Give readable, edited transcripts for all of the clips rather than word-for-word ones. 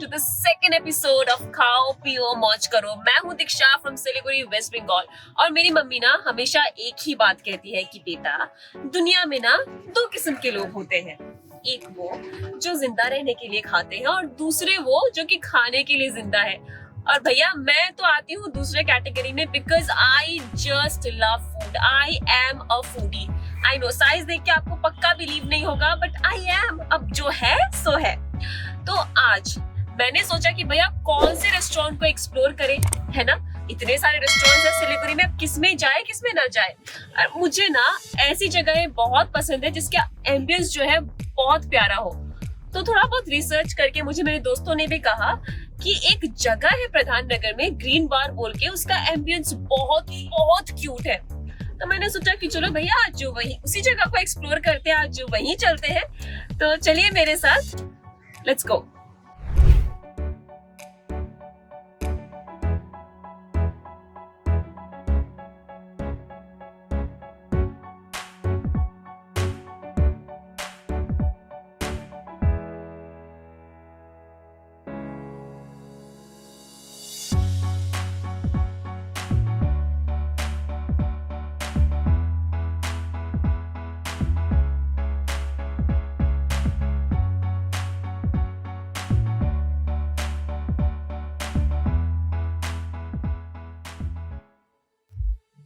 to the second episode of खाओ पियो मौज करो। मैं हूँ दीक्षा फ्रॉम सिलीगुड़ी वेस्ट बंगाल और मेरी मम्मी ना हमेशा एक ही बात कहती है कि बेटा दुनिया में ना दो किस्म के लोग होते हैं, एक वो जो जिंदा रहने के लिए खाते हैं और दूसरे वो जो कि खाने के लिए जिंदा है। और भैया मैं तो आती हूँ दूसरे कैटेगरी में because I just love food. I am a foodie. I know size देख के आपको पक्का बिलीव नहीं होगा बट आई एम। अब जो है सो है। तो आज मैंने सोचा कि भैया कौन से रेस्टोरेंट को एक्सप्लोर करें, है ना। इतने सारे रेस्टोरेंट्स हैं सिलीगुड़ी में, अब किसमें जाए किसमें ना जाए। और मुझे ना ऐसी जगहें बहुत पसंद है जिसका एम्बियंस जो है बहुत प्यारा हो। तो थोड़ा बहुत रिसर्च करके मुझे मेरे दोस्तों ने भी कहा कि एक जगह है प्रधान नगर में ग्रीन बार बोल के, उसका एम्बियंस बहुत बहुत क्यूट है। तो मैंने सोचा कि चलो भैया आज जो वही उसी जगह को एक्सप्लोर करते हैं, आज जो वहीं चलते हैं। तो चलिए मेरे साथ, लेट्स गो।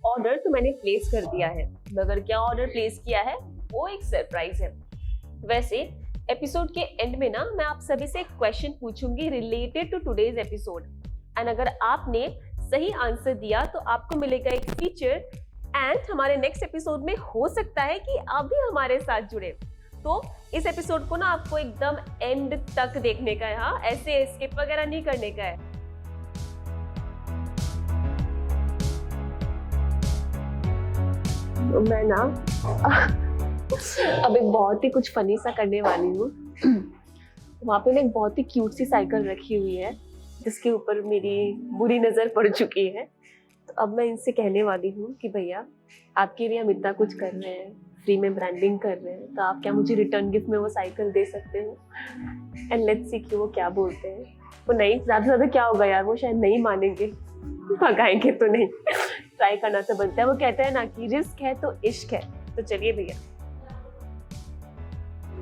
ऑर्डर तो मैंने प्लेस कर दिया है, मगर क्या ऑर्डर प्लेस किया है वो एक सरप्राइज है। वैसे एपिसोड के एंड में ना मैं आप सभी से एक क्वेश्चन पूछूंगी related to today's episode, and अगर आपने सही आंसर दिया तो आपको मिलेगा एक फीचर, एंड हमारे नेक्स्ट एपिसोड में हो सकता है कि आप भी हमारे साथ जुड़े। तो इस एपिसोड को ना आपको एकदम एंड तक देखने का है, हाँ, ऐसे स्किप वगैरह नहीं करने का है। मैं ना अब एक बहुत ही कुछ फनी सा करने वाली हूँ। वहाँ पे ना एक बहुत ही क्यूट सी साइकिल रखी हुई है जिसके ऊपर मेरी बुरी नज़र पड़ चुकी है। तो अब मैं इनसे कहने वाली हूँ कि भैया आपके लिए हम इतना कुछ कर रहे हैं, फ्री में ब्रांडिंग कर रहे हैं, तो आप क्या मुझे रिटर्न गिफ्ट में वो साइकिल दे सकते हो। एंड लेट्स सी कि वो क्या बोलते हैं। वो नहीं, ज़्यादा से ज़्यादा क्या होगा यार, वो शायद नहीं मानेंगे, भगाएंगे तो नहीं, ट्राई करना तो बनता है। वो कहते हैं ना कि रिस्क है तो इश्क है। तो चलिए भैया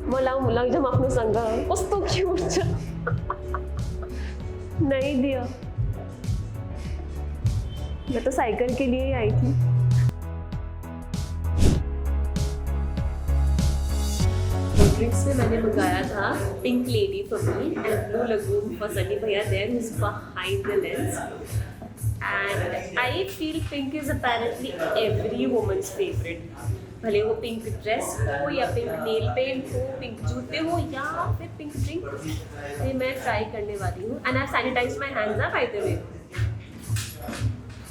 मुलांग जब आपने संगा उस तो क्यों नहीं दिया, मैं तो साइकिल के लिए ही आई थी। ड्रिंक्स में मैंने मंगाया था pink lady for me and blue lagoon for Sunny भैया there who is behind the lens. And I feel pink is apparently every woman's favorite. भले वो पिंक ड्रेस हो या पिंक नेल पेंट हो, पिंक जूते हो या फिर पिंक ड्रिंक, ये मैं ट्राई करने वाली हूँ। And I've sanitized my hands up by the way.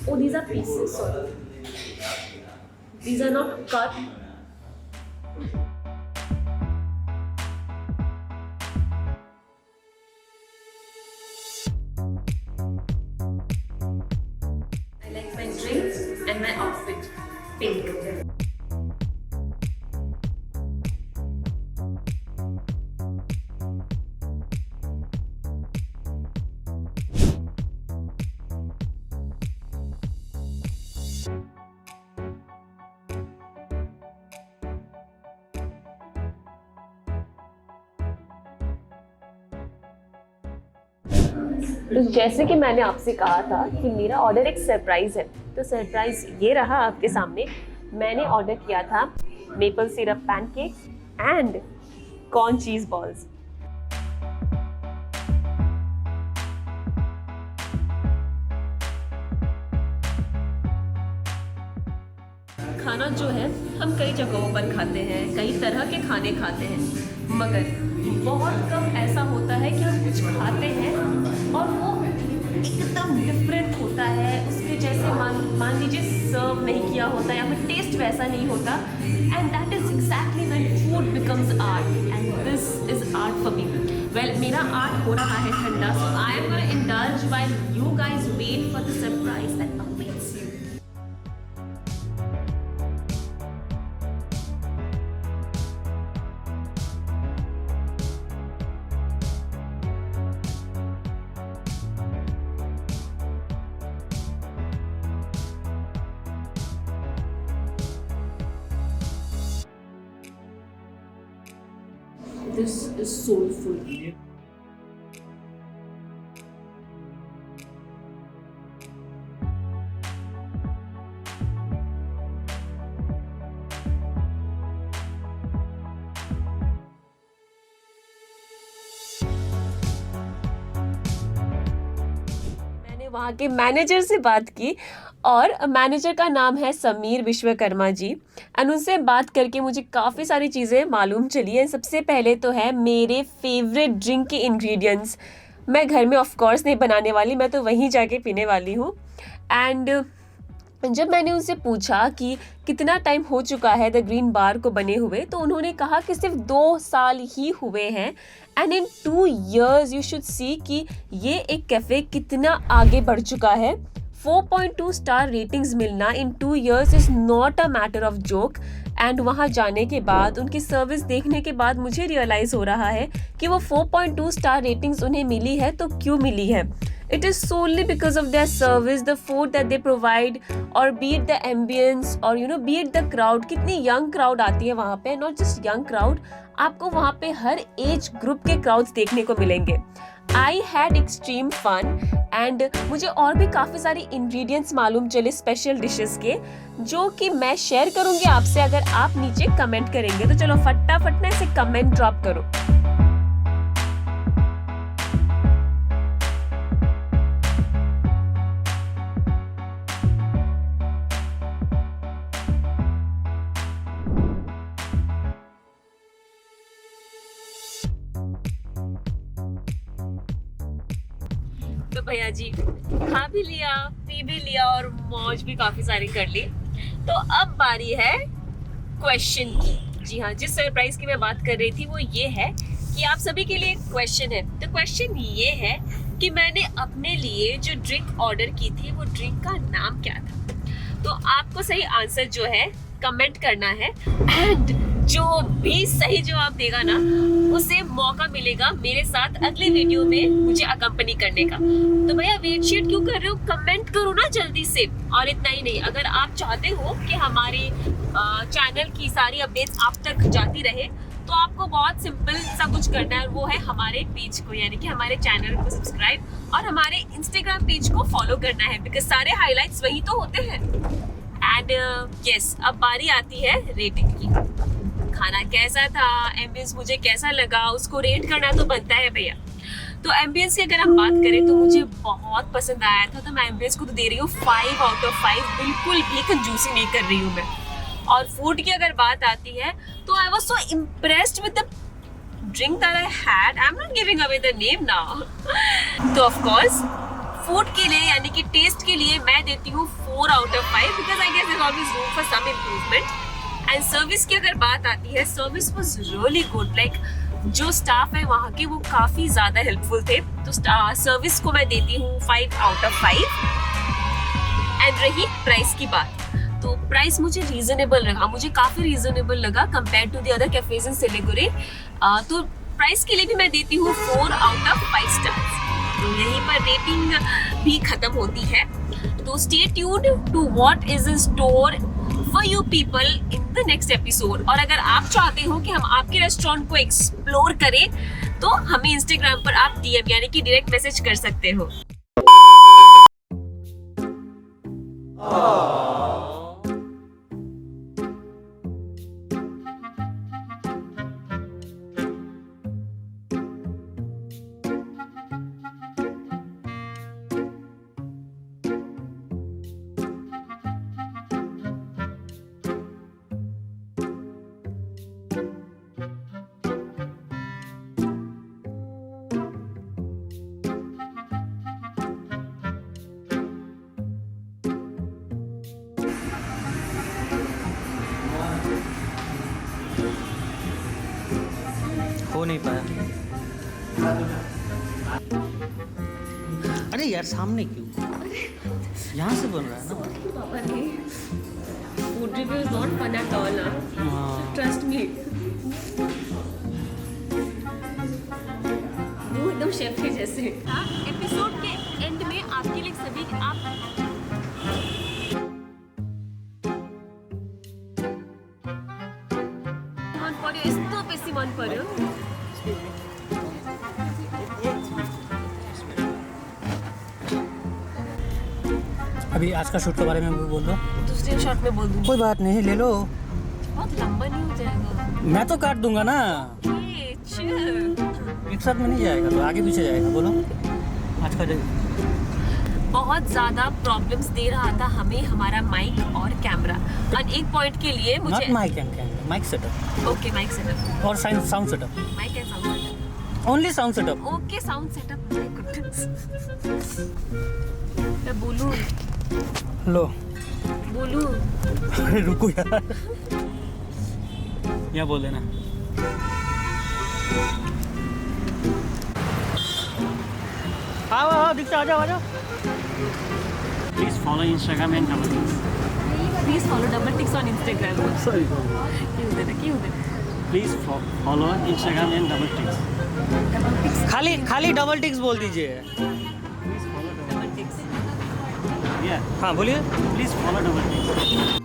Oh, these are pieces, sorry. These are not cut. And my outfit pink. तो जैसे कि मैंने आपसे कहा था कि मेरा ऑर्डर एक सरप्राइज है, तो सरप्राइज ये रहा आपके सामने। मैंने ऑर्डर किया था maple syrup pancakes and corn चीज बॉल्स। खाना जो है हम कई जगहों पर खाते हैं, कई तरह के खाने खाते हैं, मगर बहुत कम ऐसा होता है कि हम कुछ खाते हैं और वो एकदम डिफरेंट होता है, उसके जैसे मान लीजिए सर्व नहीं किया होता या फिर टेस्ट वैसा नहीं होता। And that is exactly when food becomes art, and this is art for me. Well, मेरा आर्ट हो रहा है ठंडा, so I am gonna indulge while you guys wait for the surprise that awaits you. This is soulful. मैंने वहाँ के manager से बात की और मैनेजर का नाम है समीर विश्वकर्मा जी एंड उनसे बात करके मुझे काफ़ी सारी चीज़ें मालूम चली हैं। सबसे पहले तो है मेरे फेवरेट ड्रिंक के इंग्रेडिएंट्स। मैं घर में ऑफ कोर्स नहीं बनाने वाली, मैं तो वहीं जाके पीने वाली हूँ। एंड जब मैंने उनसे पूछा कि कितना टाइम हो चुका है द ग्रीन बार को बने हुए, तो उन्होंने कहा कि सिर्फ 2 साल ही हुए हैं and in 2 years you should see कि ये एक कैफ़े कितना आगे बढ़ चुका है। 4.2 स्टार रेटिंग्स मिलना इन 2 years is not a matter of joke. And वहाँ जाने के बाद उनकी सर्विस देखने के बाद मुझे रियलाइज़ हो रहा है कि वो 4.2 स्टार रेटिंग्स उन्हें मिली है तो क्यों मिली है। It is solely because of their service, the food that they provide, or be it the ambience, or be it the crowd. कितनी young crowd आती है वहाँ पे, not just young crowd, आपको वहाँ पे हर एज ग्रुप के क्राउड्स देखने को मिलेंगे। I had extreme fun and मुझे और भी काफ़ी सारे इंग्रेडिएंट्स मालूम चले स्पेशल डिशेस के, जो कि मैं शेयर करूँगी आपसे अगर आप नीचे कमेंट करेंगे। तो चलो फटाफट ना इसे कमेंट ड्रॉप करो। तो भैया जी खा भी लिया, पी भी लिया और मौज भी काफी सारी कर ली। तो अब बारी है क्वेश्चन की। जी हाँ, जिस सरप्राइज की मैं बात कर रही थी वो ये है कि आप सभी के लिए एक क्वेश्चन है। तो क्वेश्चन ये है कि मैंने अपने लिए जो ड्रिंक ऑर्डर की थी वो ड्रिंक का नाम क्या था। तो आपको सही आंसर जो है कमेंट करना है एंड जो भी सही जवाब देगा ना उसे मौका मिलेगा मेरे साथ अगले वीडियो में मुझे अकम्पनी करने का। तो भैया वेट शीट क्यों कर रहे हो, कमेंट करो ना जल्दी से। और इतना ही नहीं, अगर आप चाहते हो कि हमारे चैनल की सारी अपडेट्स आप तक जाती रहे तो आपको बहुत सिंपल सा कुछ करना है, वो है हमारे पेज को यानी कि हमारे चैनल को सब्सक्राइब और हमारे इंस्टाग्राम पेज को फॉलो करना है, बिकॉज सारे हाईलाइट्स वही तो होते हैं। एंड यस, अब बारी आती है रेटिंग की। खाना कैसा था, एम्बियंस मुझे कैसा लगा, उसको रेट करना तो बनता है भैया। तो एम्बियंस की अगर हम बात करें तो मुझे बहुत पसंद आया था, तो मैं एम्बियंस को तो दे रही हूँ 5 out of 5। बिल्कुल भी कंजूसी नहीं कर रही हूँ मैं। और फूड की अगर बात आती है तो I was so impressed with the drink that I had. I am not giving away the name now. तो ऑफ कोर्स फूड के लिए यानी कि टेस्ट के लिए मैं देती हूँ 4 out of 5 because I guess there is always room for some improvement. And service की अगर बात आती है, service was really good. Like जो स्टाफ है वहाँ के वो काफ़ी ज़्यादा हेल्पफुल थे। तो सर्विस को मैं देती हूँ 5 out of 5। एंड रही प्राइस की बात, तो प्राइस मुझे रीजनेबल लगा, मुझे काफ़ी रीजनेबल लगा compare to the other cafes in Siliguri. तो प्राइस के लिए भी मैं देती हूँ 4 out of 5 स्टार्स। तो यहीं पर रेटिंग भी खत्म होती है। तो stay tuned to what is in store for you people in the next episode. और अगर आप चाहते हो कि हम आपके रेस्टोरेंट को एक्सप्लोर करें तो हमें इंस्टाग्राम पर आप डीएम यानी कि डायरेक्ट मैसेज कर सकते हो। हो नहीं पाया। अरे यार सामने क्यों, यहाँ से बन रहा है ना। पापा ने food review is not fun at all ना, ट्रस्ट मी। वो एकदम शेफ के जैसे। एपिसोड के एंड में आपके लिए सभी आप मन पर्यो, यस्तो बेसी मन पर्यो। अभी आज का शूट के बारे में बोल दो। दूसरे शॉट में बोल दूंगी। कोई बात नहीं, ले लो। बहुत लंबा नहीं हो जाएगा? मैं तो काट दूंगा ना। ये chill। एक साथ में नहीं जाएगा, तो आगे पीछे जाएगा। बोलो आज का बहुत ज्यादा प्रॉब्लम्स दे रहा था हमें हमारा माइक और कैमरा। और एक पॉइंट के लिए नॉट मुझे mic and camera, mic setup okay mic setup, और sound setup, mic and sound setup, only sound setup. Okay sound setup. My goodness, मैं बोलूं लो बोलूं अरे रुको यार, या बोल देना। आओ दीक्षा, आ जाओ आ जाओ। Please follow Instagram and double ticks. Please follow double ticks on Instagram. Sorry क्यों दे Please follow Instagram and double ticks. Double ticks खाली डबल टिक्स बोल दीजिए। Double ticks. Yeah. हाँ बोलिए। Please follow double ticks.